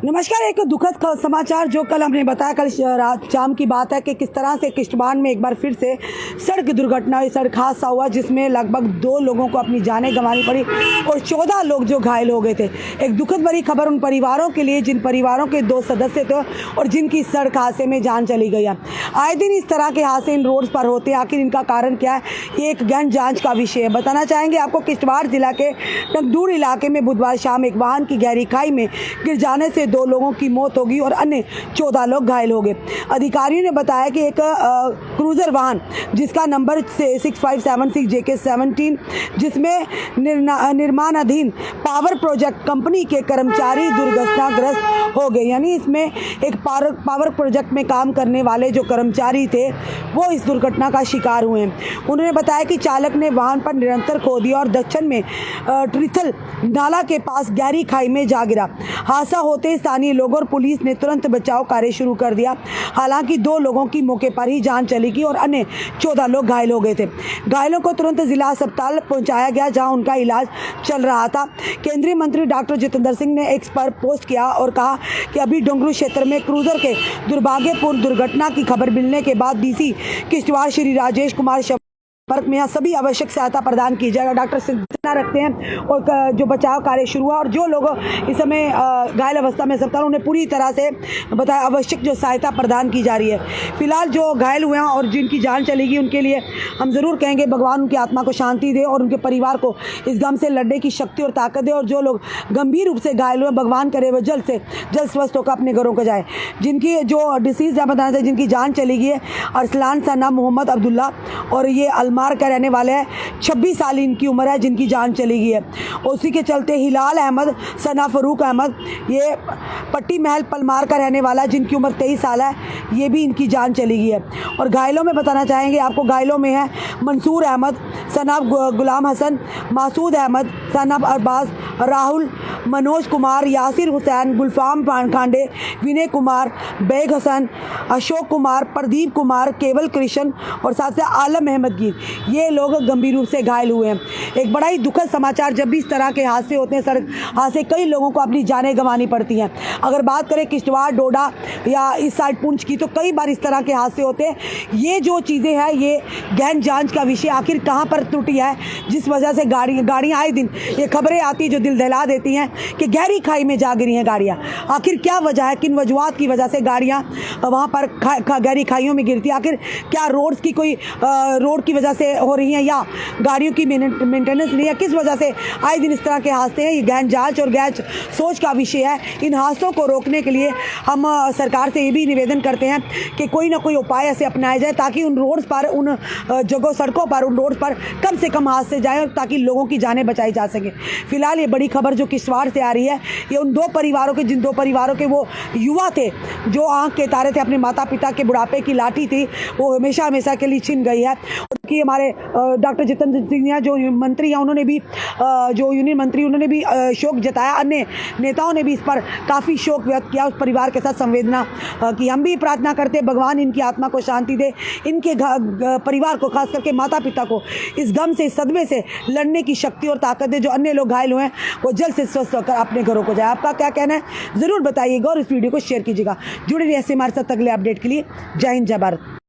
नमस्कार। एक दुखद समाचार जो कल हमने बताया, कल रात शाम की बात है कि किस तरह से किश्तवाड़ में एक बार फिर से सड़क दुर्घटना, सड़क हादसा हुआ जिसमें लगभग 2 लोगों को अपनी जानें गंवानी पड़ी और 14 लोग जो घायल हो गए थे। एक दुखद भरी खबर उन परिवारों के लिए जिन परिवारों के 2 सदस्य थे और जिनकी सड़क हादसे में जान चली गई है। आए दिन इस तरह के हादसे इन रोड्स पर होते हैं, आखिर इनका कारण क्या है, ये एक गहन जाँच का विषय है। बताना चाहेंगे आपको, किश्तवाड़ जिला के टंगडूर इलाके में बुधवार शाम एक वाहन की गहरी खाई में गिर जाने से 2 लोगों की मौत होगी और अन्य 14 लोग घायल हो गए। अधिकारियों ने बताया कि एक क्रूजर वाहन जिसका नंबर 6576 JK17, जिसमें निर्माणाधीन पावर प्रोजेक्ट कंपनी के कर्मचारी दुर्घटनाग्रस्त हो गए। यानी इसमें एक पावर प्रोजेक्ट में काम करने वाले जो कर्मचारी थे वो इस दुर्घटना का शिकार हुए हैं। उन्होंने बताया कि चालक ने वाहन पर निरंतर खो दिया और दक्षिण में ट्रिथल नाला के पास गहरी खाई में जा गिरा। हादसा होते स्थानीय लोगों और पुलिस ने तुरंत बचाव कार्य शुरू कर दिया। हालांकि 2 लोगों की मौके पर ही जान चली गई और अन्य 14 लोग घायल हो गए थे। घायलों को तुरंत जिला अस्पताल पहुंचाया गया जहां उनका इलाज चल रहा था। केंद्रीय मंत्री डॉक्टर जितेंद्र सिंह ने एक्स पर पोस्ट किया और कहा कि अभी डोंगरू क्षेत्र में क्रूजर के दुर्भाग्यपूर्ण दुर्घटना की खबर मिलने के बाद डीसी किश्तवाड़ श्री राजेश कुमार संपर्क में सभी आवश्यक सहायता प्रदान की जाएगा। डॉक्टर सिंह रखते हैं और जो बचाव कार्य शुरू हुआ और जो लोग इस समय घायल अवस्था में अस्पताल, उन्हें पूरी तरह से बताया आवश्यक जो सहायता प्रदान की जा रही है। फिलहाल जो घायल हुए हैं और जिनकी जान चली गई उनके लिए हम ज़रूर कहेंगे भगवान उनकी आत्मा को शांति दे और उनके परिवार को इस गम से लड़ने की शक्ति और ताकत दे। और जो लोग गंभीर रूप से घायल हुए, भगवान करे वो जल्द से जल्द स्वस्थ होकर अपने घरों को जाए। जिनकी जो डिसीज़ है बताना चाहिए, जिनकी जान चली गई है, अरसलान सना मोहम्मद अब्दुल्ला और ये अलमार का रहने वाले हैं, 26 साल इनकी उम्र है, जिनकी जान चली गई है। उसी के चलते हिलाल अहमद सना फरूक अहमद, ये पट्टी महल पलमार का रहने वाला, जिनकी उम्र 23 साल है, ये भी इनकी जान चली गई है। और घायलों में बताना चाहेंगे आपको, घायलों में है मंसूर अहमद सनाब गुलाम हसन, मासूद अहमद सनाब अरबाज, राहुल, मनोज कुमार, यासिर हुसैन, गुलफाम खांडे, विनय कुमार, बेग हसन, अशोक कुमार, प्रदीप कुमार, केवल कृष्ण और साथ से आलम अहमद गिर, ये लोग गंभीर रूप से घायल हुए हैं। एक बड़ा ही दुखद समाचार, जब भी इस तरह के हादसे होते हैं, सड़क हादसे, कई लोगों को अपनी जानें गंवानी पड़ती हैं। अगर बात करें किश्तवाड़, डोडा या इस साइड पुंछ की, तो कई बार इस तरह के हादसे होते हैं। ये जो चीज़ें हैं, ये गहन जांच का विषय, आखिर कहाँ पर त्रुटि है जिस वजह से गाड़ियाँ आए दिन ये खबरें आती जो दिल दहला देती हैं कि गहरी खाई में जा गिरी हैं गाड़ियाँ। आखिर क्या वजह है, किन वजूहात की वजह से गाड़ियाँ वहाँ पर गहरी खाइयों में गिरती है? आखिर क्या रोड्स की कोई रोड की वजह से हो रही हैं या गाड़ियों की मेंटेनेंस नहीं है? किस वजह से आए दिन इस तरह के हादसे हैं? ये गहन जांच और गहन सोच का विषय है। इन हादसों को रोकने के लिए हम सरकार से ये भी निवेदन करते हैं कि कोई ना कोई उपाय ऐसे अपनाया जाए ताकि उन रोड्स पर, उन जगहों, सड़कों पर, उन रोड्स पर कम से कम हादसे जाएं और ताकि लोगों की जानें बचाई जा सके। फिलहाल ये बड़ी खबर जो किश्तवाड़ से आ रही है, ये उन 2 परिवारों के, जिन 2 परिवारों के वो युवा थे जो आंख के तारे थे, अपने माता पिता के बुढ़ापे की लाठी थी, वो हमेशा हमेशा के लिए छिन गई है। कि हमारे डॉक्टर जितेंद्र सिंह जो मंत्री हैं, उन्होंने भी, जो यूनियन मंत्री, उन्होंने भी शोक जताया। अन्य नेताओं ने भी इस पर काफ़ी शोक व्यक्त किया, उस परिवार के साथ संवेदना की। हम भी प्रार्थना करते हैं भगवान इनकी आत्मा को शांति दे, इनके परिवार को, खास करके माता पिता को इस गम से, इस सदमे से लड़ने की शक्ति और ताकत दे। जो अन्य लोग घायल हुए हैं वो जल्द से स्वस्थ होकर अपने घरों को जाए। आपका क्या कहना है ज़रूर बताइएगा और इस वीडियो को शेयर कीजिएगा। जुड़े रहिए ऐसे हमारे साथ अगले अपडेट के लिए। जय हिंद, जय भारत।